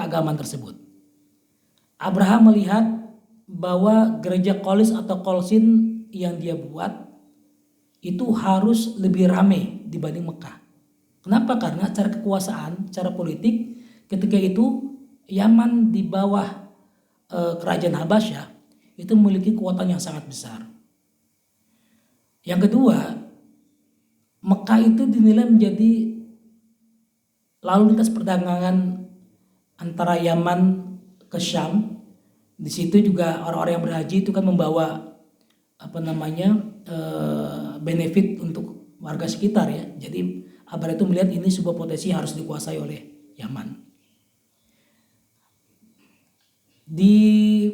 keagamaan tersebut. Abraham melihat bahwa gereja Qolis atau Kolsin yang dia buat itu harus lebih ramai dibanding Mekah. Kenapa? Karena cara kekuasaan, cara politik ketika itu Yaman di bawah kerajaan Habasyah itu memiliki kekuatan yang sangat besar. Yang kedua, Mekah itu dinilai menjadi lalu lintas perdagangan antara Yaman ke Syam. Di situ juga orang-orang yang berhaji itu kan membawa benefit untuk warga sekitar ya. Jadi Abraham itu melihat ini sebuah potensi yang harus dikuasai oleh Yaman. Di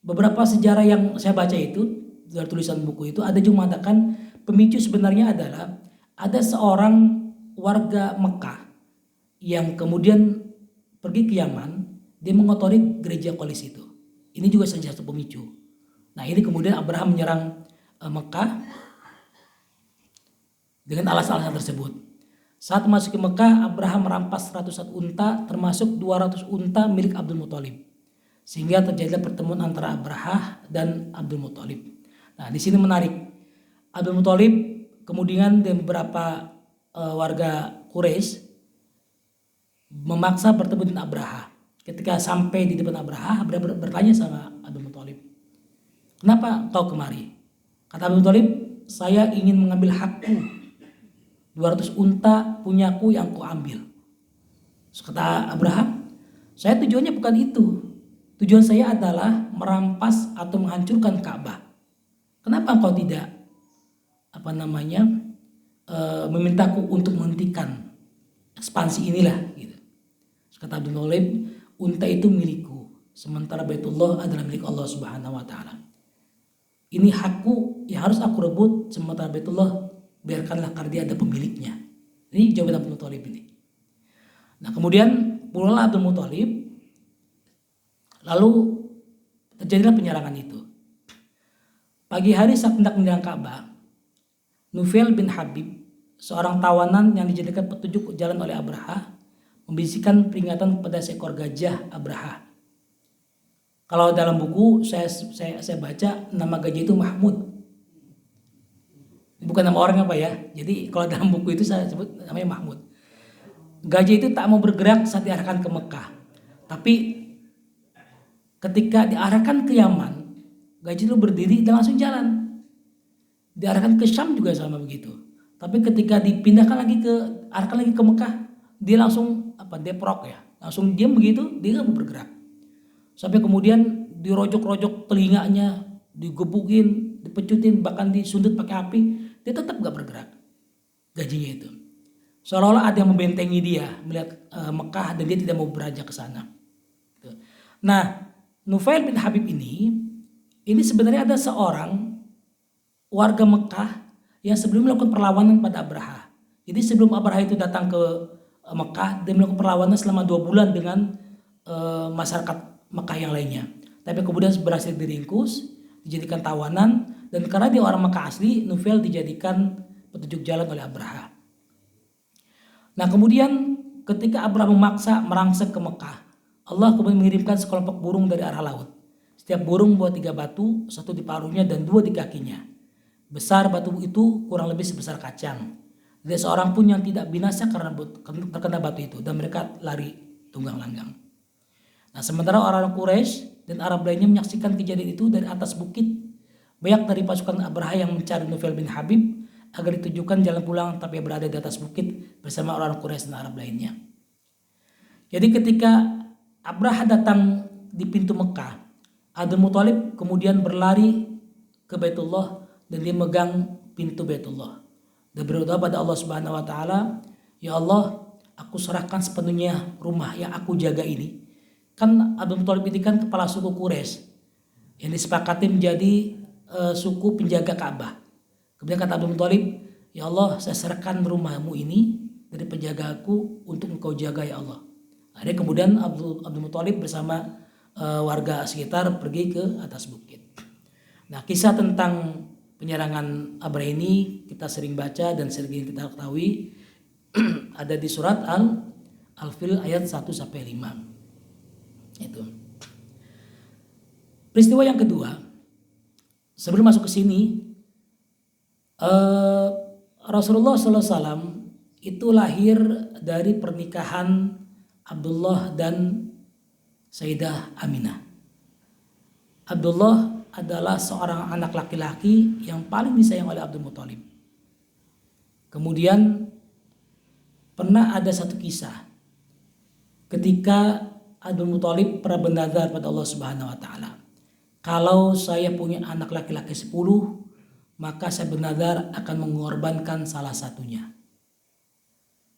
beberapa sejarah yang saya baca itu dari tulisan buku itu ada juga mengatakan pemicu sebenarnya adalah ada seorang warga Mekah yang kemudian pergi ke Yaman, dia mengotori gereja Qolis itu. Ini juga salah satu pemicu. Nah ini kemudian Abraham menyerang Mekah dengan alasan-alasan tersebut. Saat masuk ke Mekah, Abraham merampas ratusan unta termasuk 200 unta milik Abdul Muthalib. Sehingga terjadilah pertemuan antara Abrahah dan Abdul Muthalib. Nah di sini menarik. Abdul Muthalib kemudian dan beberapa warga Quraisy memaksa bertemu dengan Abrahah. Ketika sampai di depan Abrahah bertanya sama Abdul Muthalib, kenapa kau kemari? Kata Abdul Muthalib, saya ingin mengambil hakku. 200 unta punyaku yang kau ambil. Kata Abraham, saya tujuannya bukan itu. Tujuan saya adalah merampas atau menghancurkan Ka'bah. Kenapa engkau tidak memintaku untuk menghentikan ekspansi inilah gitu. Kata Abdul Muthalib, unta itu milikku, sementara Baitullah adalah milik Allah Subhanahu wa taala. Ini hakku yang harus aku rebut, sementara Baitullah biarkanlah karena dia ada pemiliknya. Ini jawaban Abdul Muthalib ini. Nah, kemudian pulanglah Abdul Muthalib. Lalu terjadilah penyerangan itu. Pagi hari saat hendak menyerang Ka'bah, Nufail bin Habib, seorang tawanan yang dijadikan petunjuk jalan oleh Abrahah, membisikkan peringatan kepada seekor gajah Abrahah. Kalau dalam buku saya baca nama gajah itu Mahmud. Bukan nama orang apa ya. Jadi kalau dalam buku itu saya sebut namanya Mahmud. Gajah itu tak mau bergerak saat diarahkan ke Mekah. Tapi ketika diarahkan ke Yaman, gajah itu berdiri dan langsung jalan. Diarahkan ke Syam juga sama begitu. Tapi ketika dipindahkan arahkan lagi ke Mekah, dia langsung deprok ya. Langsung diam begitu, dia nggak mau bergerak. Sampai kemudian dirojok-rojok telinganya, digebukin, dipecutin, bahkan disundut pakai api, dia tetap nggak bergerak. Gajahnya itu. Seolah-olah ada yang membentengi dia melihat Mekah dan dia tidak mau beranjak ke sana. Nah, Nufail bin Habib ini sebenarnya ada seorang warga Mekah yang sebelum melakukan perlawanan pada Abrahah. Jadi sebelum Abrahah itu datang ke Mekah, dia melakukan perlawanan selama 2 bulan dengan masyarakat Mekah yang lainnya. Tapi kemudian berhasil diringkus, dijadikan tawanan, dan karena dia orang Mekah asli, Nufail dijadikan petunjuk jalan oleh Abrahah. Nah kemudian ketika Abrahah memaksa merangsek ke Mekah, Allah kemudian mengirimkan sekelompok burung dari arah laut. Setiap burung membawa 3 batu, 1 di paruhnya dan 2 di kakinya. Besar batu itu kurang lebih sebesar kacang. Tidak seorang pun yang tidak binasa karena terkena batu itu, dan mereka lari tunggang langgang. Nah sementara orang Quraisy dan Arab lainnya menyaksikan kejadian itu dari atas bukit. Banyak dari pasukan Abrahah yang mencari Nufail bin Habib agar ditujukan jalan pulang, tapi berada di atas bukit bersama orang Quraisy dan Arab lainnya. Jadi ketika Abrahah datang di pintu Mekah, Abdul Muthalib kemudian berlari ke Baitullah dan dia megang pintu Baitullah. Dan berdoa pada Allah Subhanahu wa taala, "Ya Allah, aku serahkan sepenuhnya rumah yang aku jaga ini." Kan Abdul Muthalib ini kan kepala suku Quraisy yang disepakati menjadi suku penjaga Ka'bah. Kemudian kata Abdul Muthalib, "Ya Allah, saya serahkan rumahmu ini dari penjagaku untuk engkau jaga ya Allah." Akhirnya kemudian Abdul Muthalib bersama warga sekitar pergi ke atas bukit. Nah, kisah tentang penyerangan Abrahah ini kita sering baca dan sering kita ketahui ada di surat Al-Fil ayat 1-5. Itu. Peristiwa yang kedua, sebelum masuk ke sini, Rasulullah SAW itu lahir dari pernikahan Abdullah dan Sayyidah Aminah. Abdullah adalah seorang anak laki-laki yang paling disayang oleh Abdul Muthalib. Kemudian pernah ada satu kisah ketika Abdul Muthalib pernah bernazar pada Allah Subhanahu wa taala, kalau saya punya anak laki-laki 10, maka saya bernazar akan mengorbankan salah satunya.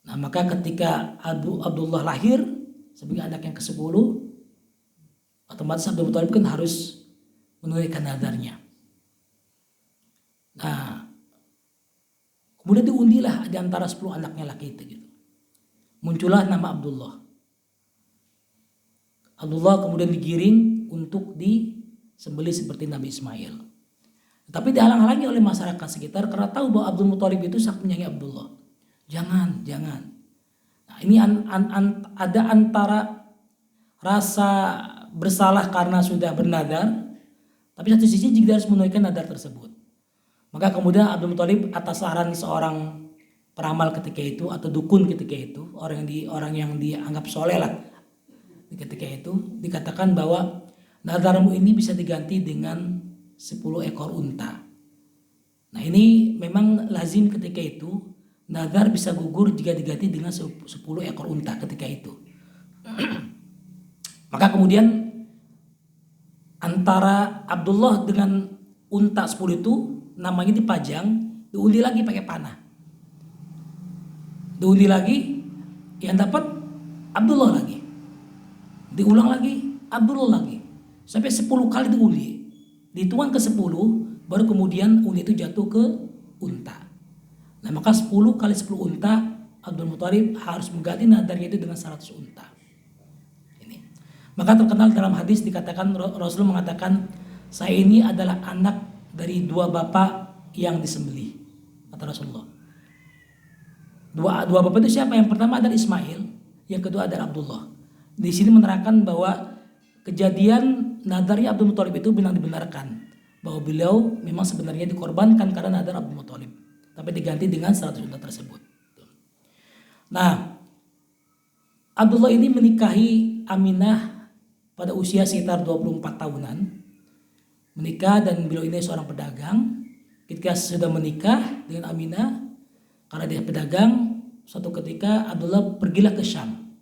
Nah, maka ketika Abdullah lahir sebagai anak yang ke-10, otomatis Abdul Muthalib kan harus menunaikan nazarnya. Nah, kemudian diundilah di antara 10 anaknya laki itu gitu. Muncullah nama Abdullah. Abdullah kemudian digiring untuk disembelih seperti Nabi Ismail. Tapi dihalang-halangi oleh masyarakat sekitar karena tahu bahwa Abdul Muthalib itu sangat menyayangi Abdullah. Jangan. Nah, ini ada antara rasa bersalah karena sudah bernadar, tapi satu sisi juga harus menunaikan nadar tersebut. Maka kemudian Abdul Muthalib atas saran seorang peramal ketika itu atau dukun ketika itu, orang yang dianggap soleh lah ketika itu, dikatakan bahwa nadarmu ini bisa diganti dengan 10 ekor unta. Nah, ini memang lazim ketika itu, nadar bisa gugur jika diganti dengan 10 ekor unta ketika itu. Maka kemudian antara Abdullah dengan unta 10 itu namanya dipajang, diundi lagi pakai panah. Diundi lagi, yang dapat Abdullah lagi. Diulang lagi, Abdullah lagi. Sampai 10 kali diundi. Dituang ke 10, baru kemudian undi itu jatuh ke unta. Nah, maka 10 kali 10 unta, Abdul Muthalib harus mengganti nadarnya itu dengan 100 unta. Maka terkenal dalam hadis dikatakan, Rasul mengatakan, saya ini adalah anak dari 2 bapak yang disembelih, kata Rasulullah. Dua bapak itu siapa? Yang pertama adalah Ismail, yang kedua adalah Abdullah. Di sini menerangkan bahwa kejadian nadarnya Abdul Muthalib itu benar dibenarkan, bahwa beliau memang sebenarnya dikorbankan karena nadar Abdul Muthalib, tapi diganti dengan 100 unta tersebut. Nah, Abdullah ini menikahi Aminah pada usia sekitar 24 tahunan. Menikah, dan beliau ini seorang pedagang. Ketika sudah menikah dengan Aminah, karena dia pedagang, suatu ketika Abdullah pergilah ke Syam.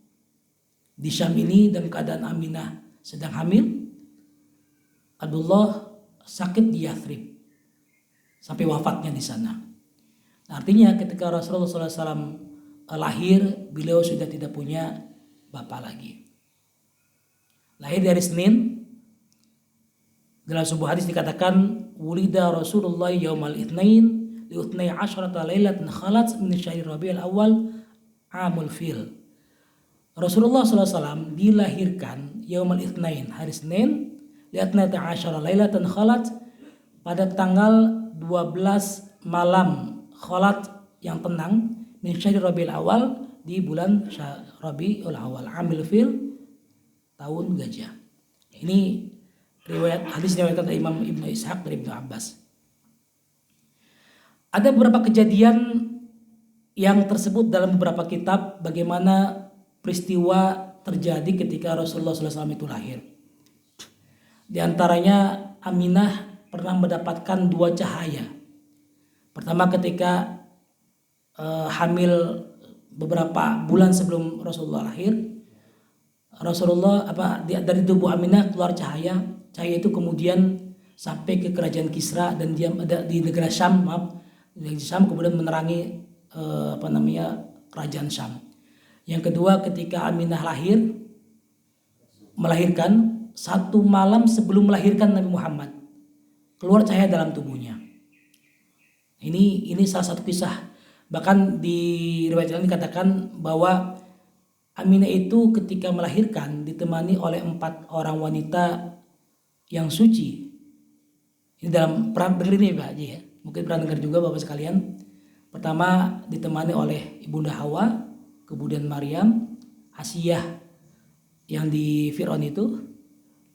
Di Syam ini dalam keadaan Aminah sedang hamil, Abdullah sakit di Yathrib sampai wafatnya di sana. Nah, artinya ketika Rasulullah SAW lahir, beliau sudah tidak punya bapak lagi. Lahir dari Senin. Dalam sebuah hadis dikatakan, wulida Rasulullah yaumal itsnain li 12 lailatan khalat min syahr Rabiul Awal amul fil. Rasulullah SAW dilahirkan yaumal itsnain, hari Senin, li 12 lailatan khalat, pada tanggal 12 malam khalat yang tenang, min syahr Rabiul Awal, di bulan Rabiul Awal, amul fil, tahun gajah. Ini riwayat hadis diriwayatkan oleh Imam Ibnu Ishaq dari Ibnu Abbas. Ada beberapa kejadian yang tersebut dalam beberapa kitab bagaimana peristiwa terjadi ketika Rasulullah SAW itu lahir. Di antaranya Aminah pernah mendapatkan 2 cahaya. Pertama ketika hamil beberapa bulan sebelum Rasulullah lahir, Rasulullah dari tubuh Aminah keluar cahaya itu kemudian sampai ke kerajaan Kisra dan dia ada di negara Syam, kemudian menerangi kerajaan Syam. Yang kedua ketika Aminah melahirkan, 1 malam sebelum melahirkan Nabi Muhammad, keluar cahaya dalam tubuhnya. Ini salah satu kisah. Bahkan di riwayat lain dikatakan bahwa Aminah itu ketika melahirkan ditemani oleh 4 orang wanita yang suci. Ini dalam perang dengar ini Pak Haji ya. Mungkin pernah dengar juga Bapak sekalian. Pertama ditemani oleh Ibunda Hawa, kemudian Maryam, Asiyah yang di Fir'aun itu.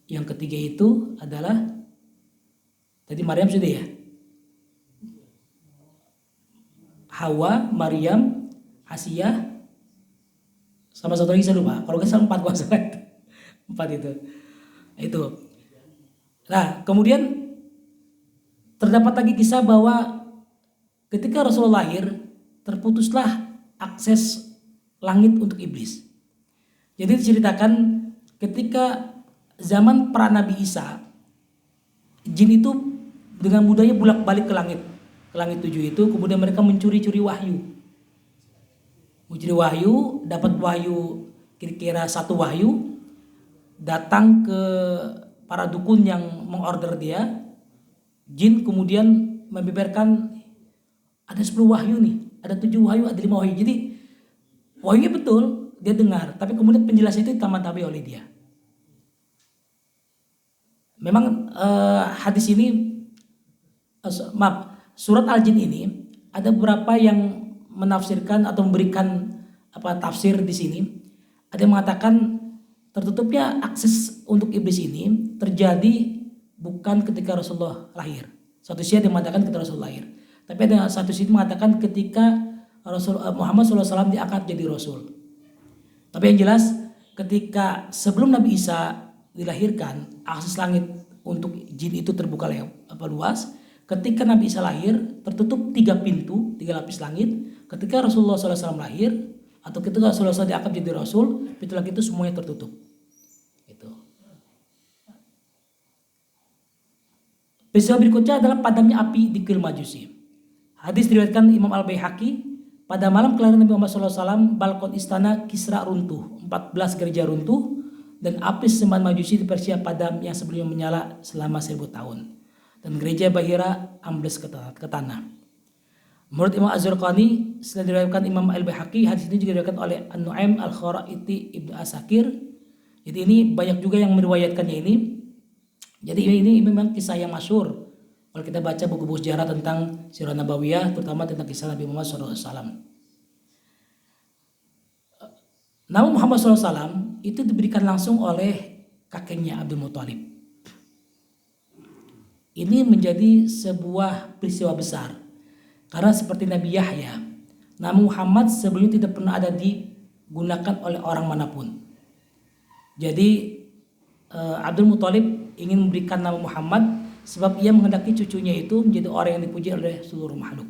Yang ketiga itu adalah tadi Maryam sudah ya, Hawa, Maryam, Asiyah, sama satu lagi saya lupa. Kalau nggak salah 4 kuasa 4 itu. Nah kemudian terdapat lagi kisah bahwa ketika Rasulullah lahir terputuslah akses langit untuk iblis. Jadi diceritakan ketika zaman pra Nabi Isa, jin itu dengan mudahnya bolak-balik ke langit 7 itu, kemudian mereka mencuri-curi wahyu. Mencuri wahyu, dapat wahyu kira-kira 1 wahyu, datang ke para dukun yang mengorder dia. Jin kemudian membeberkan ada 10 wahyu nih, ada 7 wahyu, ada 5 wahyu. Jadi wahyunya betul, dia dengar, tapi kemudian penjelasan itu tamat-tabi oleh dia. Memang hadis ini, surat Al-Jin ini ada beberapa yang menafsirkan atau memberikan tafsir di sini. Ada yang mengatakan tertutupnya akses untuk iblis ini terjadi bukan ketika Rasulullah lahir. Satu sisi ada yang mengatakan ketika Rasulullah lahir, tapi ada satu sisi mengatakan ketika Muhammad SAW diangkat jadi Rasul. Tapi yang jelas ketika sebelum Nabi Isa dilahirkan, akses langit untuk jin itu terbuka luas. Ketika Nabi Isa lahir tertutup 3 pintu, 3 lapis langit. Ketika Rasulullah SAW lahir atau ketika Rasulullah SAW diangkat jadi Rasul, pintu langit itu semuanya tertutup. Itu. Peristiwa berikutnya adalah padamnya api di kuil Majusi. Hadis diriwayatkan Imam Al-Baihaqi, pada malam kelahiran Nabi Muhammad SAW, balkon istana Kisra runtuh, 14 gereja runtuh, dan api sembahan Majusi di Persia padam yang sebelumnya menyala selama 1000 tahun. Dan gereja Bahira ambles ke tanah. Menurut Imam Az-Zurqani, setelah diriwayatkan Imam Al-Baihaqi, hadis ini juga diriwayatkan oleh An-Nu'aim Al-Kharaiti Ibnu Asakir. Jadi ini banyak juga yang meriwayatkannya ini. Jadi ini memang kisah yang masyhur. Kalau kita baca buku-buku sejarah tentang Sirah Nabawiyah, terutama tentang kisah Nabi Muhammad SAW. Nama Muhammad SAW itu diberikan langsung oleh kakeknya Abdul Muthalib. Ini menjadi sebuah peristiwa besar. Karena seperti Nabi Yahya, nama Muhammad sebelumnya tidak pernah ada digunakan oleh orang manapun. Jadi Abdul Muthalib ingin memberikan nama Muhammad sebab ia menghendaki cucunya itu menjadi orang yang dipuji oleh seluruh makhluk.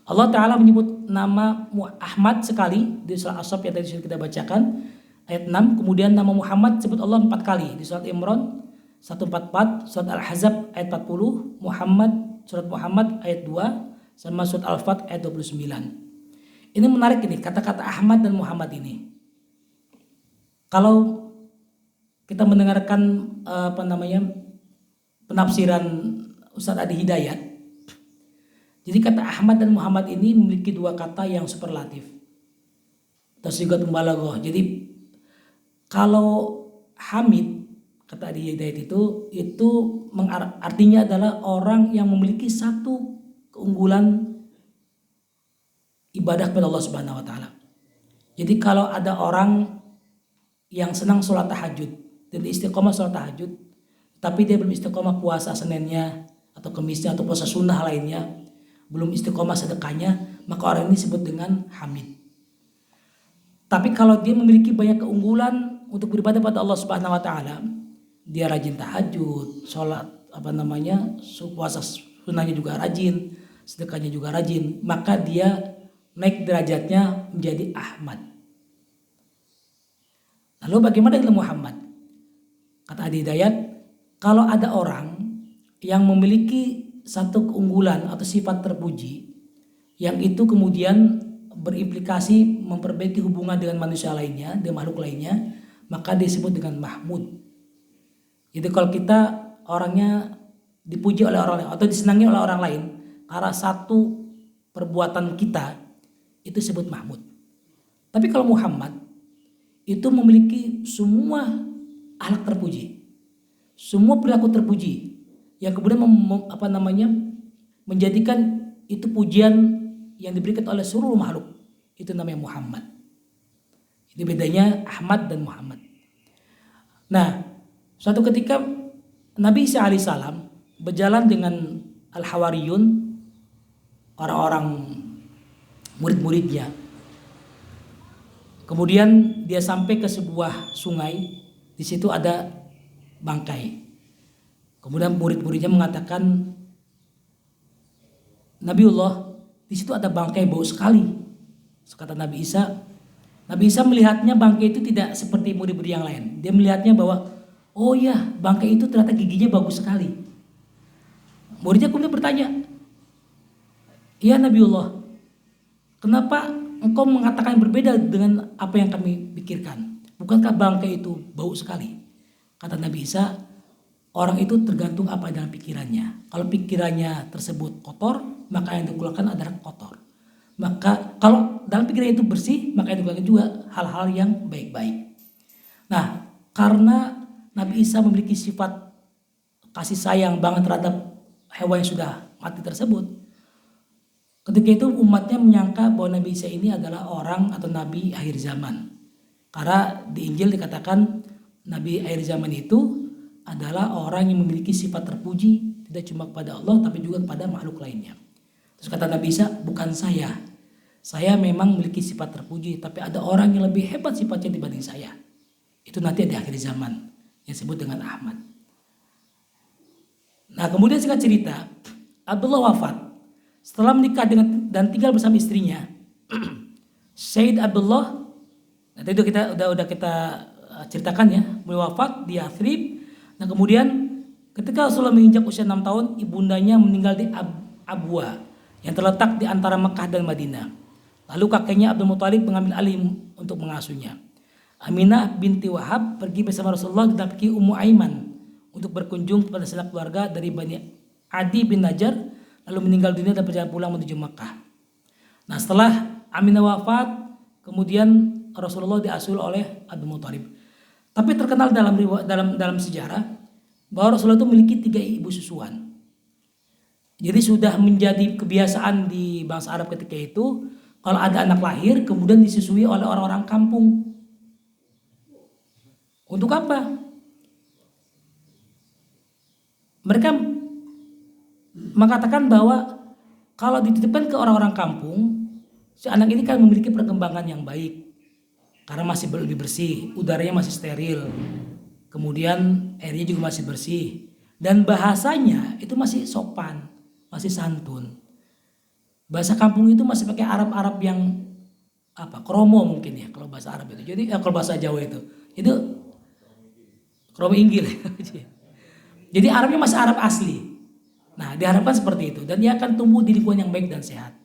Allah Ta'ala menyebut nama Ahmad sekali di surat As-Saff yang tadi sudah kita bacakan ayat 6. Kemudian nama Muhammad disebut Allah 4 kali di surat Imran 144, surat Al-Ahzab ayat 40, surat Muhammad ayat 2, sama surat Al-Fat ayat 29. Ini menarik ini kata-kata Ahmad dan Muhammad ini. Kalau kita mendengarkan penafsiran Ustaz Adi Hidayat, jadi kata Ahmad dan Muhammad ini memiliki 2 kata yang superlatif. Tasyigat mubalaghah. Jadi kalau Hamid, kata Adi Hidayat itu artinya adalah orang yang memiliki satu keunggulan ibadah kepada Allah Subhanahu wa taala. Jadi kalau ada orang yang senang sholat tahajud dan istiqomah sholat tahajud, tapi dia belum istiqomah puasa Seninnya atau Kemisnya atau puasa sunnah lainnya, belum istiqomah sedekahnya, maka orang ini disebut dengan hamid. Tapi kalau dia memiliki banyak keunggulan untuk beribadah pada Allah Subhanahu wa taala, dia rajin tahajud, sholat puasa sunnahnya juga rajin, sedekahnya juga rajin, maka dia naik derajatnya menjadi Ahmad. Lalu bagaimana dengan Muhammad? Kata Adi Hidayat, kalau ada orang yang memiliki satu keunggulan atau sifat terpuji, yang itu kemudian berimplikasi memperbaiki hubungan dengan manusia lainnya, dengan makhluk lainnya, maka disebut dengan Mahmud. Jadi kalau kita orangnya dipuji oleh orang lain atau disenangi oleh orang lain karena satu perbuatan kita, itu disebut Mahmud. Tapi kalau Muhammad itu memiliki semua akhlak terpuji, semua perilaku terpuji, yang kemudian menjadikan itu pujian yang diberikan oleh seluruh makhluk. Itu namanya Muhammad. Itu bedanya Ahmad dan Muhammad. Nah, suatu ketika Nabi Isa alaihissalam berjalan dengan Al-Hawariyun, orang-orang murid-muridnya. Kemudian dia sampai ke sebuah sungai, di situ ada bangkai. Kemudian murid-muridnya mengatakan, Nabiullah, di situ ada bangkai bau sekali. Kata Nabi Isa melihatnya bangkai itu tidak seperti murid-murid yang lain. Dia melihatnya bahwa, oh ya, bangkai itu ternyata giginya bagus sekali. Muridnya kemudian bertanya, ya Nabiullah, kenapa engkau mengatakan berbeda dengan apa yang kami pikirkan? Bukankah bangkai itu bau sekali? Kata Nabi Isa, orang itu tergantung apa dalam pikirannya. Kalau pikirannya tersebut kotor, maka yang dikeluarkan adalah kotor. Maka kalau dalam pikiran itu bersih, maka yang dikeluarkan juga hal-hal yang baik-baik. Nah, karena Nabi Isa memiliki sifat kasih sayang banget terhadap hewan yang sudah mati tersebut, ketika itu umatnya menyangka bahwa Nabi Isa ini adalah orang atau Nabi akhir zaman. Karena di Injil dikatakan Nabi akhir zaman itu adalah orang yang memiliki sifat terpuji, tidak cuma kepada Allah tapi juga kepada makhluk lainnya. Terus kata Nabi Isa, bukan saya. Saya memang memiliki sifat terpuji, tapi ada orang yang lebih hebat sifatnya dibanding saya. Itu nanti di akhir zaman, yang disebut dengan Ahmad. Nah, kemudian singkat cerita, Abdullah wafat. Setelah menikah dengan dan tinggal bersama istrinya, Sayyid Abdullah, nanti itu udah kita ceritakan ya, beliau wafat di Yathrib. Nah, kemudian ketika Rasulullah menginjak usia 6 tahun, ibundanya meninggal di Abwa yang terletak di antara Mekah dan Madinah. Lalu kakeknya Abdul Muthalib mengambil alih untuk mengasuhnya. Aminah binti Wahab pergi bersama Rasulullah didampingi Ummu Aiman untuk berkunjung kepada sanak keluarga dari Bani Adi bin Najjar, lalu meninggal dunia dan berjalan pulang menuju Makkah. Nah, setelah Aminah wafat, kemudian Rasulullah diasuh oleh Abdul Muthalib. Tapi terkenal dalam sejarah bahwa Rasulullah itu memiliki 3 ibu susuan. Jadi sudah menjadi kebiasaan di bangsa Arab ketika itu, kalau ada anak lahir kemudian disusui oleh orang-orang kampung. Untuk apa? Mereka mengatakan bahwa kalau dititipkan ke orang-orang kampung, si anak ini kan memiliki perkembangan yang baik karena masih lebih bersih, udaranya masih steril, kemudian airnya juga masih bersih, dan bahasanya itu masih sopan, masih santun. Bahasa kampung itu masih pakai Arab-Arab yang kromo mungkin ya kalau bahasa Arab itu. Jadi kalau bahasa Jawa itu kromo inggil. Jadi Arabnya masih Arab asli. Nah, diharapkan seperti itu dan dia akan tumbuh di lingkungan yang baik dan sehat.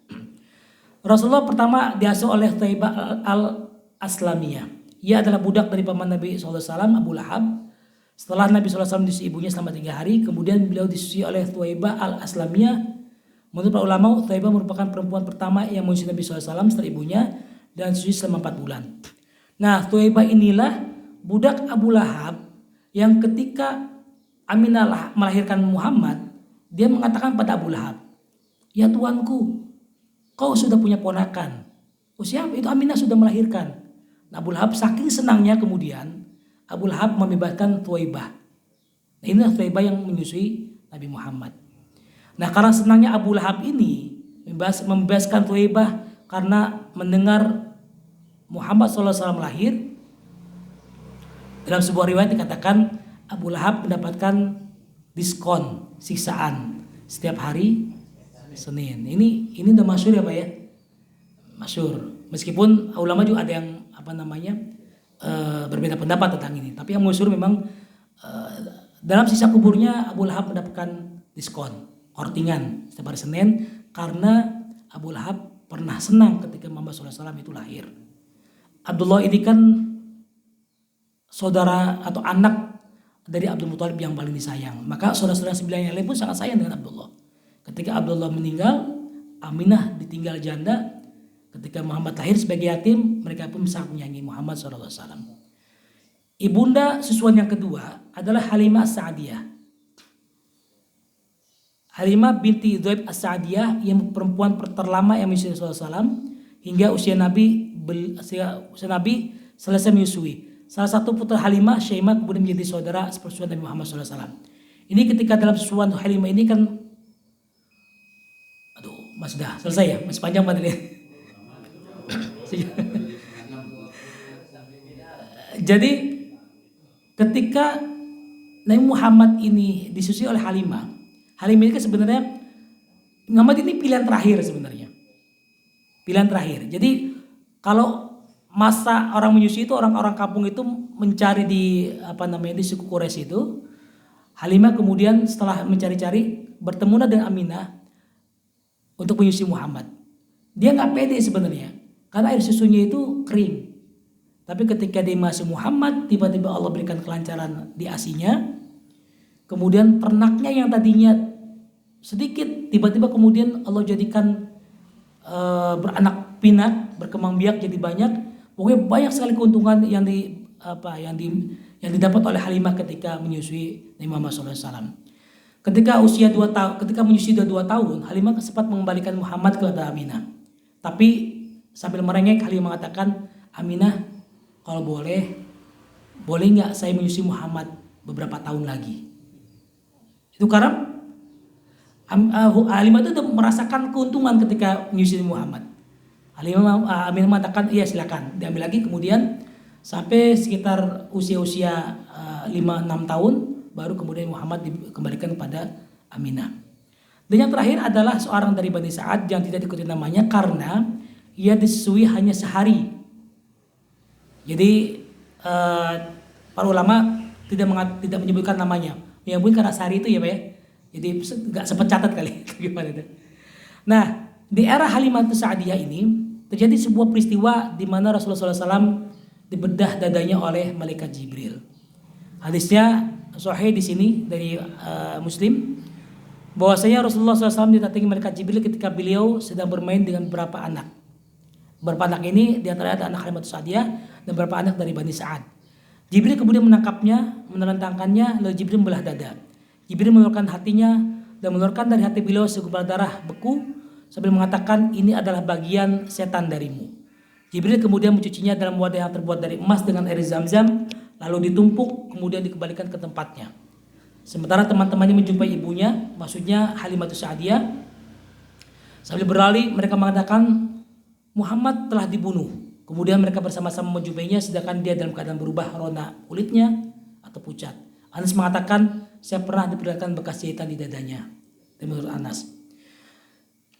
Rasulullah pertama diasuh oleh Thaibah al-Aslamiyah. Ia adalah budak dari paman Nabi SAW, Abu Lahab. Setelah Nabi SAW disusui ibunya selama 3 hari, kemudian beliau disusui oleh Thaibah al-Aslamiyah. Menurut para ulama, Thaibah merupakan perempuan pertama yang menyusui Nabi SAW setelah ibunya dan disusui selama 4 bulan. Nah, Thaibah inilah budak Abu Lahab yang ketika Aminah melahirkan Muhammad, dia mengatakan pada Abu Lahab, ya tuanku, kau sudah punya ponakan. Usia itu Aminah sudah melahirkan. Nah, Abu Lahab saking senangnya kemudian Abu Lahab membebaskan Thaibah. Nah, inilah Thaibah yang menyusui Nabi Muhammad. Nah, karena senangnya Abu Lahab ini membebaskan Thaibah karena mendengar Muhammad SAW lahir. Dalam sebuah riwayat dikatakan Abu Lahab mendapatkan diskon siksaan setiap hari Senin. Ini udah masyhur ya Pak ya? Masyhur. Meskipun ulama juga ada yang berbeda pendapat tentang ini. Tapi yang masyhur memang dalam sisa kuburnya Abu Lahab mendapatkan diskon, kortingan setiap hari Senin karena Abu Lahab pernah senang ketika Muhammad SAW itu lahir. Abdullah ini kan saudara atau anak dari Abdul Muthalib yang paling disayang. Maka saudara-saudara 9 yang lain pun sangat sayang dengan Abdullah. Ketika Abdullah meninggal, Aminah ditinggal janda. Ketika Muhammad lahir sebagai yatim, mereka pun bisa menyayangi Muhammad SAW. Ibunda susuan yang kedua adalah Halimah As-Sa'diyah. Halimah binti Dhaib As-Sa'diyah yang perempuan terlama yang menyusui Rasulullah SAW hingga usia Nabi selesai menyusui. salah satu putra Halimah, Syaimah, kemudian menjadi saudara sepersusuan Nabi Muhammad SAW. Ini ketika dalam susuan Halimah ini kan, aduh, mas sudah selesai ya, masih panjang banget ini. Jadi ketika Nabi Muhammad ini disusui oleh Halimah, Halimah ini kan sebenarnya Muhammad ini pilihan terakhir sebenarnya. Pilihan terakhir. Jadi kalau masa orang menyusui itu, orang-orang kampung itu mencari di di suku Quraisy itu, Halimah kemudian setelah mencari-cari bertemu dengan Aminah untuk menyusui Muhammad. Dia nggak pede sebenarnya karena air susunya itu kering. Tapi ketika dia masuk Muhammad, tiba-tiba Allah berikan kelancaran di ASI-nya. Kemudian ternaknya yang tadinya sedikit, tiba-tiba kemudian Allah jadikan beranak pinak, berkembang biak jadi banyak. Pokoknya banyak sekali keuntungan yang didapat oleh Halimah ketika menyusui Nabi Muhammad SAW. Ketika menyusui 2 tahun, Halimah sempat mengembalikan Muhammad ke Aminah. Tapi sambil merengek, Halimah mengatakan, Aminah, kalau boleh nggak saya menyusui Muhammad beberapa tahun lagi? Itu karena Halimah itu merasakan keuntungan ketika menyusui Muhammad. Aminah mengatakan, iya silakan, diambil lagi. Kemudian sampai sekitar usia 5-6 tahun, baru kemudian Muhammad dikembalikan kepada Aminah. Dan yang terakhir adalah seorang dari Bani Sa'ad yang tidak dikuti namanya karena ia disusui hanya sehari. Jadi para ulama tidak menyebutkan namanya. Ya mungkin karena sehari itu ya Pak ya. Jadi nggak sempat catat kali gimana itu. Nah, di era Halimah Sa'diyah ini terjadi sebuah peristiwa di mana Rasulullah SAW dibedah dadanya oleh malaikat Jibril. Hadisnya sahih di sini dari Muslim, bahwasanya Rasulullah SAW didatangi malaikat Jibril ketika beliau sedang bermain dengan beberapa anak. Beberapa anak ini diantaranya ada anak Halimah Sa'diyah dan beberapa anak dari Bani Sa'ad. Jibril kemudian menangkapnya, menentangkannya, lalu Jibril membelah dada. Jibril mengeluarkan hatinya dan mengeluarkan dari hati beliau segumpal darah beku sambil mengatakan, ini adalah bagian setan darimu. Jibril kemudian mencucinya dalam wadah yang terbuat dari emas dengan air zam-zam, lalu ditumpuk kemudian dikembalikan ke tempatnya. Sementara teman-temannya menjumpai ibunya, maksudnya Halimah Sa'diyah, sambil berlari mereka mengatakan, Muhammad telah dibunuh. Kemudian mereka bersama-sama menjumpainya sedangkan dia dalam keadaan berubah warna kulitnya atau pucat. Anas mengatakan, saya pernah diperlihatkan bekas jahitan di dadanya. Dan menurut Anas,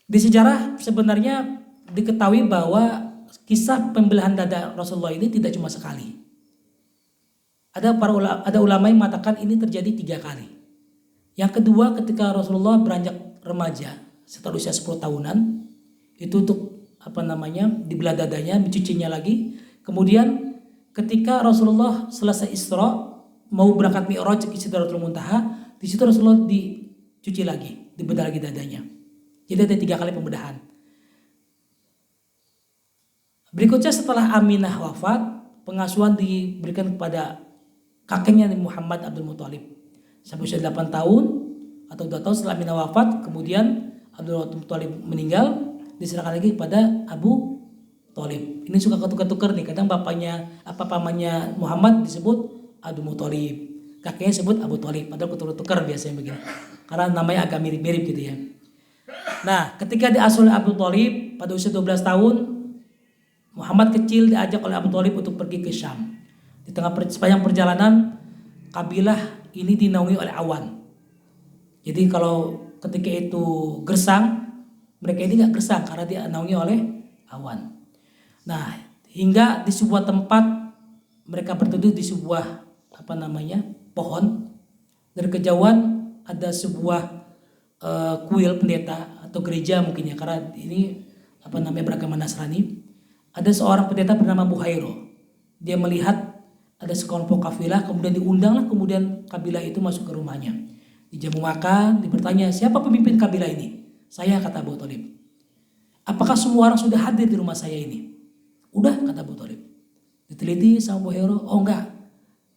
di sejarah sebenarnya diketahui bahwa kisah pembelahan dada Rasulullah ini tidak cuma sekali. Ada ulama yang mengatakan ini terjadi 3 kali. Yang kedua ketika Rasulullah beranjak remaja setelah usia 10 tahunan, itu untuk dibelah dadanya, mencucinya lagi. Kemudian ketika Rasulullah selesai Isra mau berangkat Mi'raj ke Sidratul Muntaha, di situ Rasulullah dicuci lagi, dibedah lagi dadanya. Jadi ada 3 kali pembedahan. Berikutnya setelah Aminah wafat, pengasuhan diberikan kepada kakeknya Nabi Muhammad Abdul Muthalib. Sampai usia 8 tahun atau 2 tahun setelah Aminah wafat, kemudian Abdul Muthalib meninggal, diserahkan lagi kepada Abu Thalib. Ini suka ketukar-tukar nih, kadang pamannya Muhammad disebut Abdul Muthalib, kakeknya disebut Abu Thalib, padahal ketukar-tukar biasanya begini. Karena namanya agak mirip-mirip gitu ya. Nah, ketika diasuh oleh Abu Thalib pada usia 12 tahun, Muhammad kecil diajak oleh Abu Thalib untuk pergi ke Syam. Di tengah sepanjang perjalanan, kabilah ini dinaungi oleh awan. Jadi kalau ketika itu gersang, mereka ini nggak gersang karena dia dinaungi oleh awan. Nah, hingga di sebuah tempat mereka berteduh di sebuah pohon. Dari kejauhan ada sebuah kuil pendeta atau gereja mungkin ya, karena ini beragama Nasrani. Ada seorang pendeta bernama Buhairo. Dia melihat ada sekelompok kafilah, kemudian diundanglah kemudian kabilah itu masuk ke rumahnya. Dijamu makan, dibertanya, siapa pemimpin kabilah ini? Saya, kata Abu Thalib. Apakah semua orang sudah hadir di rumah saya ini? Udah, kata Abu Thalib. Diteliti sama Buhairo, oh enggak.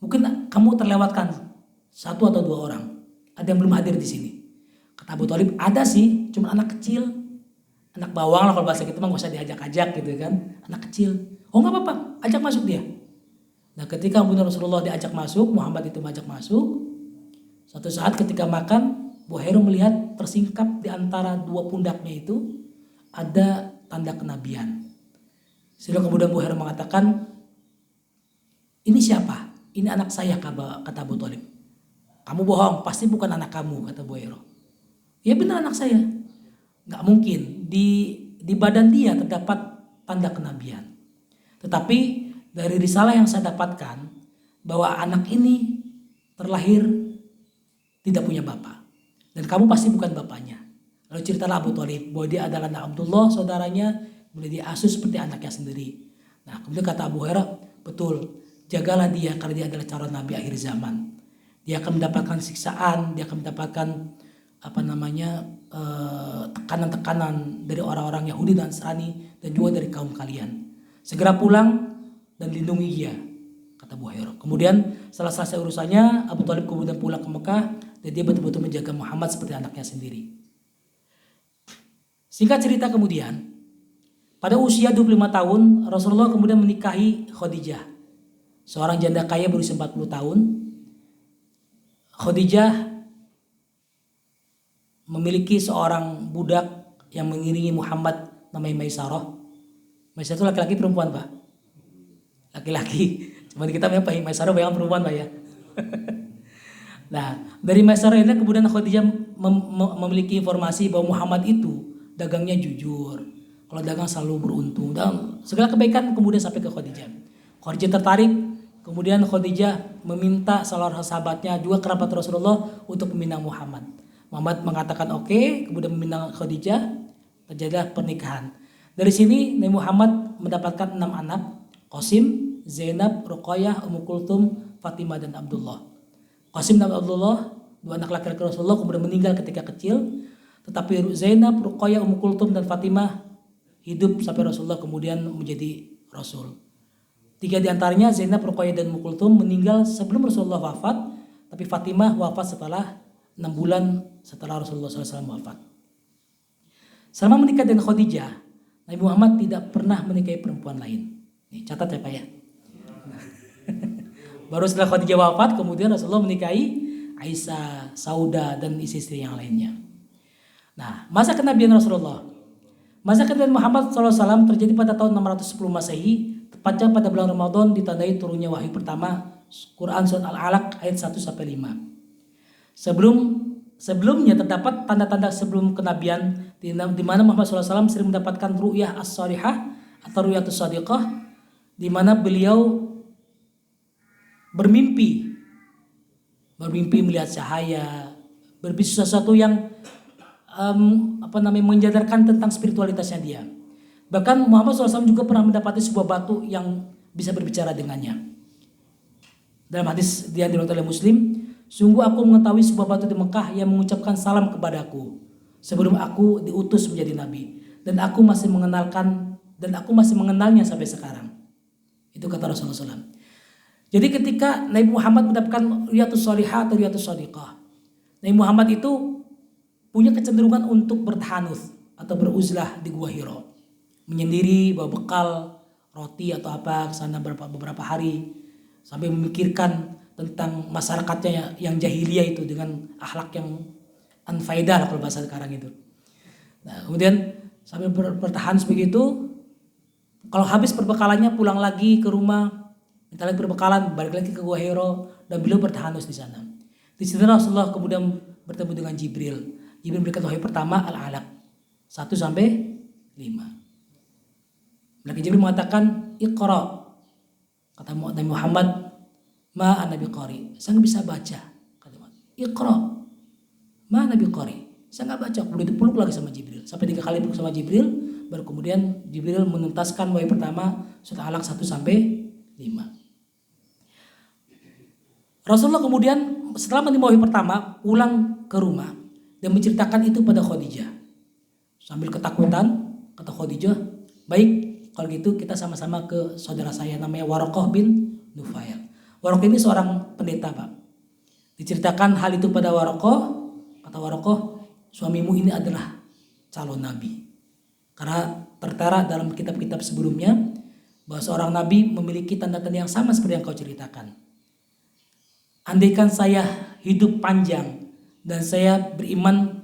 Mungkin kamu terlewatkan 1 atau 2 orang. Ada yang belum hadir di sini. Kata Abu Thalib, ada sih, cuma anak kecil. Anak bawang lah kalau bahasa kita mah gak usah diajak-ajak gitu kan. Anak kecil. Oh gak apa-apa, ajak masuk dia. Nah ketika kemudian Rasulullah diajak masuk, Muhammad itu mengajak masuk. Suatu saat ketika makan, Buhairah melihat tersingkap di antara dua pundaknya itu ada tanda kenabian. Sehingga kemudian Buhairah mengatakan, ini siapa? Ini anak saya, kata Abu Thalib. Kamu bohong, pasti bukan anak kamu, kata Buhairah. Ya benar anak saya. Gak mungkin, di badan dia terdapat tanda kenabian. Tetapi dari risalah yang saya dapatkan, bahwa anak ini terlahir tidak punya bapak. Dan kamu pasti bukan bapaknya. Lalu ceritalah Abu Thalib bahwa dia adalah anak Abdullah, saudaranya, kemudian dia asuh seperti anaknya sendiri. Nah kemudian kata Abu Hurairah, betul, jagalah dia karena dia adalah calon Nabi akhir zaman. Dia akan mendapatkan siksaan, dia akan mendapatkan tekanan-tekanan dari orang-orang Yahudi dan Nasrani dan juga dari kaum kalian. Segera pulang dan lindungi dia, kata Abu Hurairah. Kemudian setelah selesai urusannya, Abu Thalib kemudian pulang ke Mekah dan dia betul-betul menjaga Muhammad seperti anaknya sendiri. Singkat cerita kemudian, pada usia 25 tahun, Rasulullah kemudian menikahi Khadijah, seorang janda kaya berusia 40 tahun. Khadijah memiliki seorang budak yang mengiringi Muhammad namanya Maisarah. Maisarah itu laki-laki perempuan, Pak? Laki-laki. Cuma kita Maisarah bayang perempuan, Pak ya. Nah, dari Maisarah ini kemudian Khadijah memiliki informasi bahwa Muhammad itu dagangnya jujur, kalau dagang selalu beruntung, dan segala kebaikan kemudian sampai ke Khadijah. Khadijah tertarik, kemudian Khadijah meminta salah sahabatnya juga kerabat Rasulullah untuk meminang Muhammad. Muhammad mengatakan oke, kemudian meminang Khadijah, terjadilah pernikahan. Dari sini Nabi Muhammad mendapatkan 6 anak, Qasim, Zainab, Ruqayyah, Ummu Kulthum, Fatimah dan Abdullah. Qasim dan Abdullah, 2 anak laki-laki Rasulullah, kemudian meninggal ketika kecil. Tetapi Zainab, Ruqayyah, Ummu Kulthum dan Fatimah hidup sampai Rasulullah kemudian menjadi Rasul. 3 di antaranya, Zainab, Ruqayyah dan Ummu Kulthum, meninggal sebelum Rasulullah wafat. Tapi Fatimah wafat setelah 6 bulan setelah Rasulullah SAW wafat. Selama menikah dengan Khadijah, Nabi Muhammad tidak pernah menikahi perempuan lain. Nih, catat ya Pak ya. Baru setelah Khadijah wafat, kemudian Rasulullah menikahi Aisyah, Sauda dan istri-istri yang lainnya. Nah, masa kenabian Rasulullah, masa kenabian Muhammad SAW terjadi pada tahun 610 Masehi, tepatnya pada bulan Ramadan, ditandai turunnya wahyu pertama, Quran surat Al-Alaq ayat 1-5. Sebelumnya terdapat tanda-tanda sebelum kenabian di mana Muhammad SAW sering mendapatkan ru'yah as-salihah atau ru'yatus shadiqah, di mana beliau bermimpi melihat cahaya, bermimpi sesuatu yang menjadarkan tentang spiritualitasnya dia. Bahkan Muhammad SAW juga pernah mendapati sebuah batu yang bisa berbicara dengannya. Dalam hadis yang diriwayatkan oleh Muslim, sungguh aku mengetahui sebuah batu di Mekah yang mengucapkan salam kepadaku sebelum aku diutus menjadi nabi, dan aku masih mengenalnya sampai sekarang. Itu kata Rasulullah SAW. Jadi ketika Nabi Muhammad mendapatkan ru'yatus shalihah atau ru'yatus shadiqah, Nabi Muhammad itu punya kecenderungan untuk bertahanus atau beruzlah di Gua Hira, menyendiri, bawa bekal roti atau apa kesana beberapa hari, sampai memikirkan tentang masyarakatnya yang jahiliyah itu dengan akhlak yang unfaedah kalau bahasa sekarang itu. Nah, kemudian sambil bertahan begitu, kalau habis perbekalannya pulang lagi ke rumah, minta lagi perbekalan, balik lagi ke Gua Hira, dan beliau bertahanus di sana. Di situ Rasulullah kemudian bertemu dengan Jibril. Jibril memberikan wahyu pertama Al-Alaq 1-5. Malaikat Jibril mengatakan Iqra. Kata Nabi Muhammad, ma ana biqari, saya nggak bisa baca. Kata Iqra, ma ana biqari, saya nggak baca. Kemudian dipeluk lagi sama Jibril, sampai 3 kali peluk sama Jibril, baru kemudian Jibril menuntaskan wahyu pertama surat Al-Alaq 1-5. Rasulullah kemudian setelah menerima wahyu pertama pulang ke rumah dan menceritakan itu pada Khadijah. Sambil ketakutan, kata Khadijah, baik kalau gitu kita sama-sama ke saudara saya namanya Waraqah bin Nufail. Waraqah ini seorang pendeta, Pak. Diceritakan hal itu pada Waraqah, kata Waraqah, suamimu ini adalah calon nabi. Karena tertera dalam kitab-kitab sebelumnya bahwa seorang nabi memiliki tanda-tanda yang sama seperti yang kau ceritakan. Andaikan saya hidup panjang dan saya beriman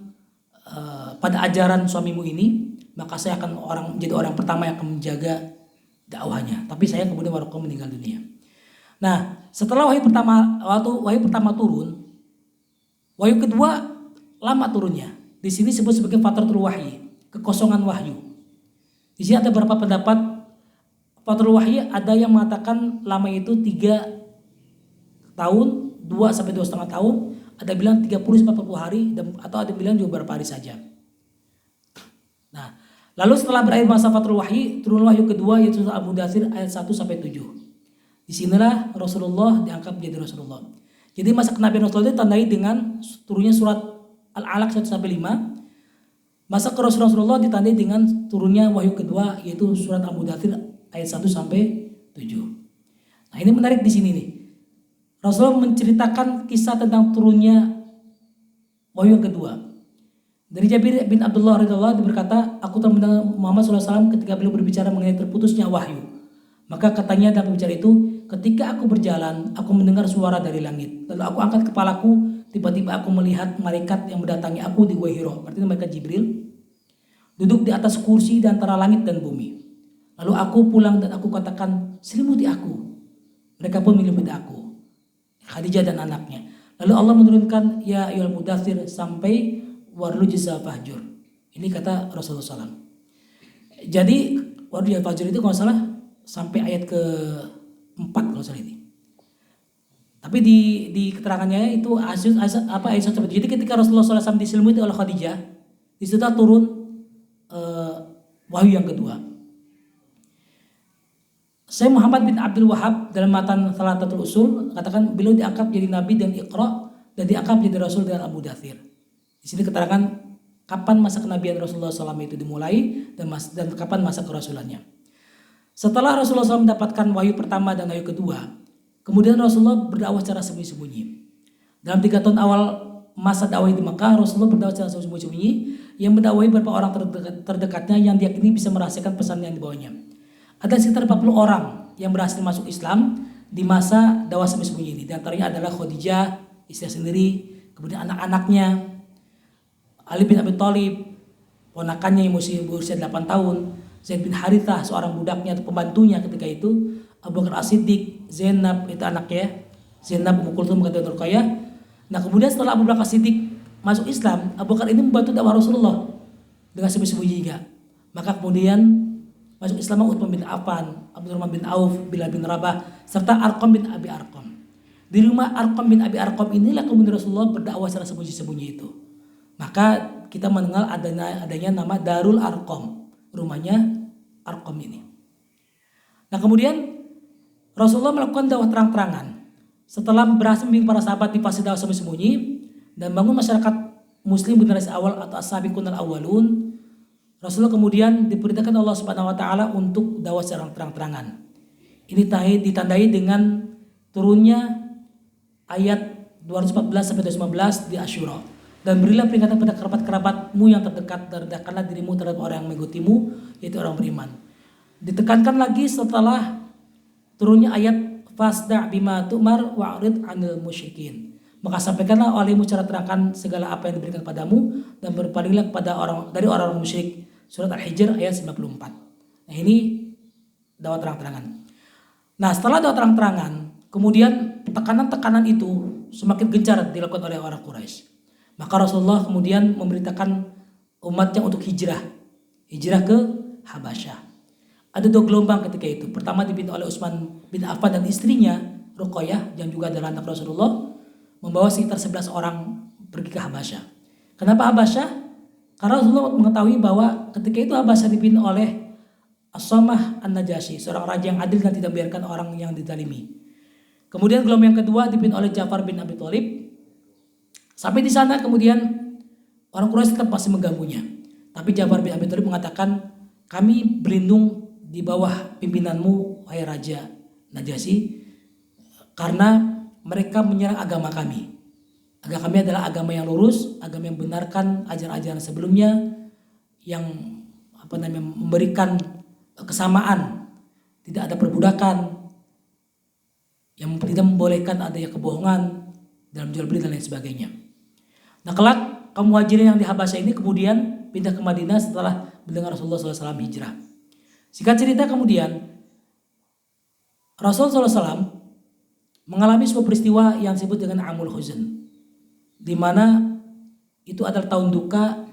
pada ajaran suamimu ini, maka saya akan menjadi orang pertama yang akan menjaga dakwahnya. Tapi saya kemudian Waraqah meninggal dunia. Nah, setelah wahyu pertama turun, wahyu kedua lama turunnya. Di sini disebut sebagai fatratul wahyi, kekosongan wahyu. Di sini ada beberapa pendapat fatratul wahyi, ada yang mengatakan lama itu 3 tahun, 2 sampai 2,5 tahun, ada bilang 30-40 hari, atau ada bilang juga beberapa hari saja. Nah, lalu setelah berakhir masa fatratul wahyi, turun wahyu kedua yaitu surah Al-Mudaththir ayat 1 sampai 7. Disinilah Rasulullah diangkat menjadi Rasulullah. Jadi masa kenabian Rasulullah ditandai dengan turunnya surat Al-Alaq 1 sampai 5. Masa kerasulan Rasulullah ditandai dengan turunnya wahyu kedua yaitu surat Al-Mudaththir ayat 1 sampai 7. Nah, ini menarik di sini nih. Rasulullah menceritakan kisah tentang turunnya wahyu yang kedua. Dari Jabir bin Abdullah radhiyallahu anhu berkata, aku telah mendengar Muhammad SAW ketika beliau berbicara mengenai terputusnya wahyu. Maka katanya dalam bicara itu, ketika aku berjalan, aku mendengar suara dari langit. Lalu aku angkat kepalaku, tiba-tiba aku melihat malaikat yang mendatangi aku di Gua Hira. Berarti malaikat Jibril duduk di atas kursi di antara langit dan bumi. Lalu aku pulang dan aku katakan, selimuti aku. Mereka pun menyelimuti aku, Khadijah dan anaknya. Lalu Allah menurunkan ya ayyuhal mudaththir sampai warujza fahjur. Ini kata Rasulullah SAW. Jadi warujza fahjur itu kalau salah sampai ayat ke-4 kalau salah ini. Tapi di keterangannya itu ayat seperti. Jadi ketika Rasulullah SAW diselimuti oleh Khadijah, di situ turun wahyu yang kedua. Saya Muhammad bin Abdul Wahab dalam matan Thalathatul Usul katakan beliau diangkat menjadi nabi dan Iqra dan diangkat menjadi rasul dengan Al-Mudaththir. Di sini keterangan kapan masa kenabian Rasulullah SAW itu dimulai dan kapan masa kerasulannya. Setelah Rasulullah SAW mendapatkan wahyu pertama dan wahyu kedua, kemudian Rasulullah berdakwah secara sembunyi-sembunyi. Dalam 3 tahun awal masa dakwah di Mekah, Rasulullah berdakwah secara sembunyi-sembunyi yang mendakwahi beberapa orang terdekatnya yang diyakini bisa merahasiakan pesan yang dibawanya. Ada sekitar 40 orang yang berhasil masuk Islam di masa dakwah sembunyi-sembunyi ini. Di antaranya adalah Khadijah, istri sendiri, kemudian anak-anaknya, Ali bin Abi Thalib, ponakannya yang berusia 8 tahun, Zaid bin Harithah, seorang budaknya atau pembantunya ketika itu, Abu Bakar As-Siddiq, Zainab itu anaknya, Zainab Ummu Kulthum kata Ruqayyah. Nah, kemudian setelah Abu Bakar As-Siddiq masuk Islam, Abu Bakar ini membantu dakwah Rasulullah dengan sembunyi-sembunyi juga. Maka kemudian masuk Islam Utsman bin Affan, Abdurrahman bin Auf, Bilal bin Rabah, serta Arqam bin Abi Arqam. Di rumah Arqam bin Abi Arqam inilah kemudian Rasulullah berdakwah secara sembunyi-sembunyi itu. Maka kita mengenal adanya nama Darul Arqam, rumahnya Arqam ini. Nah, kemudian Rasulullah melakukan dakwah terang-terangan. Setelah berhasil membimbing para sahabat di fase dakwah sembunyi-sembunyi dan bangun masyarakat muslim generasi awal atau as-sabiqun al-awwalun, Rasulullah kemudian diperintahkan Allah Subhanahu wa taala untuk dakwah secara terang-terangan. Ini ditandai dengan turunnya ayat 214 sampai 215 di Asyura. Dan berilah peringatan pada kerabat-kerabatmu yang terdekat, dan dekatlah dirimu terhadap orang yang mengikutimu, yaitu orang beriman. Ditekankan lagi setelah turunnya ayat fasda' bima tu'mar wa'rid 'anil musyrikin. Maka sampaikanlah olehmu secara terangkan segala apa yang diberikan padamu dan berpalinglah kepada orang musyrik. Surat Al-Hijr ayat 94. Nah, ini dakwah terang-terangan. Nah, setelah dakwah terang-terangan, kemudian tekanan-tekanan itu semakin gencar dilakukan oleh orang Quraisy. Maka Rasulullah kemudian memberitakan umatnya untuk hijrah ke Habasyah. Ada 2 gelombang ketika itu. Pertama dipimpin oleh Utsman bin Affan dan istrinya Ruqayyah yang juga adalah anak Rasulullah, membawa sekitar 11 orang pergi ke Habasyah. Kenapa Habasyah? Karena Rasulullah mengetahui bahwa ketika itu Habasyah dipimpin oleh As-Samah An-Najasyi, seorang raja yang adil dan tidak membiarkan orang yang dizalimi. Kemudian gelombang yang kedua dipimpin oleh Ja'far bin Abi Thalib. Sampai di sana kemudian orang Quraisy tetap masih mengganggunya. Tapi Ja'far bin Abi Thalib mengatakan, kami berlindung di bawah pimpinanmu, wahai Raja Najasyi, karena mereka menyerang agama kami. Agama kami adalah agama yang lurus, agama yang benarkan ajaran-ajaran sebelumnya, yang memberikan kesamaan tidak ada perbudakan, yang tidak membolehkan adanya kebohongan dalam jual beli dan lain sebagainya. Nah kelak kaum muhajirin yang di Habasyah ini kemudian pindah ke Madinah setelah mendengar Rasulullah SAW hijrah. Singkat cerita kemudian Rasulullah SAW mengalami sebuah peristiwa yang disebut dengan Amul Huzn, di mana itu adalah tahun duka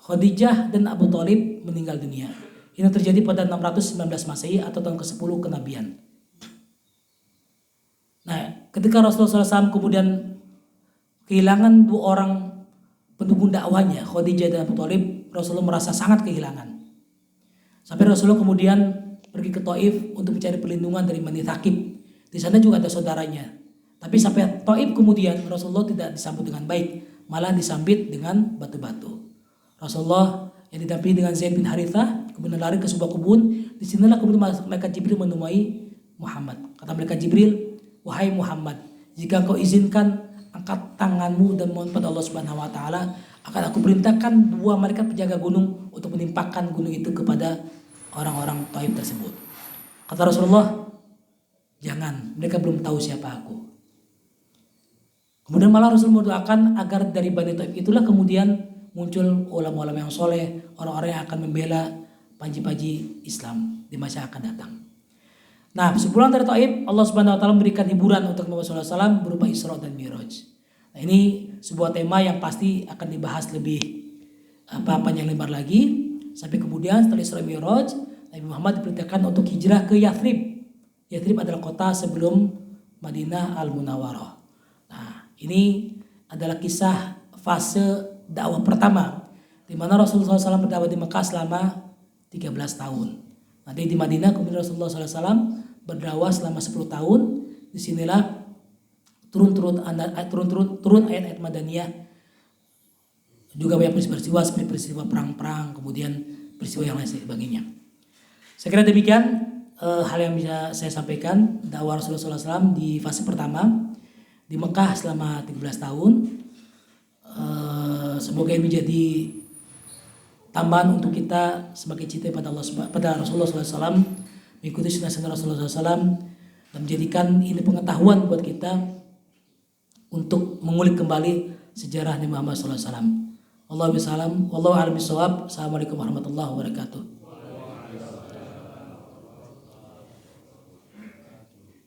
Khadijah dan Abu Thalib meninggal dunia. Ini terjadi pada 619 Masehi atau tahun ke-10 kenabian. Nah, ketika Rasulullah SAW kemudian kehilangan dua orang pendukung dakwahnya, Khadijah dan Abu Thalib, Rasulullah merasa sangat kehilangan. Sampai Rasulullah kemudian pergi ke Taif untuk mencari perlindungan dari Bani Thaqif. Di sana juga ada saudaranya. Tapi sampai Taif kemudian Rasulullah tidak disambut dengan baik, malah disambit dengan batu-batu. Rasulullah yang didampingi dengan Zaid bin Harithah kemudian lari ke sebuah kebun. Di sinilah kemudian malaikat Jibril menemui Muhammad. Kata malaikat Jibril, "Wahai Muhammad, jika kau izinkan, angkat tanganmu dan mohon pada Allah Subhanahu wa taala, akan aku perintahkan dua malaikat penjaga gunung untuk menimpakan gunung itu kepada orang-orang Taif tersebut." Kata Rasulullah, "Jangan, mereka belum tahu siapa aku." Kemudian malah Rasul mendoakan agar dari Bani Taif itulah kemudian muncul ulama-ulama yang soleh, orang-orang yang akan membela panji-panji Islam di masa akan datang. Nah, sepulang dari Taif, Allah Subhanahu wa taala memberikan hiburan untuk Nabi sallallahu alaihi wasallam berupa Isra dan Mi'raj. Nah, ini sebuah tema yang pasti akan dibahas lebih panjang lebar lagi, sampai kemudian setelah Isra Mi'raj, Nabi Muhammad diperintahkan untuk hijrah ke Yathrib. Yathrib adalah kota sebelum Madinah Al-Munawwarah. Nah, ini adalah kisah fase dakwah pertama, di mana Rasulullah SAW berdakwah di Mekah selama 13 tahun. Nanti di Madinah kemudian Rasulullah SAW berdakwah selama 10 tahun. Disinilah turun ayat-ayat Madaniyah. Juga banyak peristiwa seperti peristiwa perang-perang, kemudian peristiwa yang lain sebagainya. Saya kira demikian hal yang bisa saya sampaikan dakwah Rasulullah SAW di fase pertama di Mekah selama 13 tahun. Semoga ini menjadi tambahan untuk kita sebagai cinta pada Rasulullah SAW, mengikuti sunnah Rasulullah SAW, dan menjadikan ini pengetahuan buat kita untuk mengulik kembali sejarah Nabi Muhammad SAW. Wallahu a'lam bishawab. Assalamualaikum warahmatullahi wabarakatuh.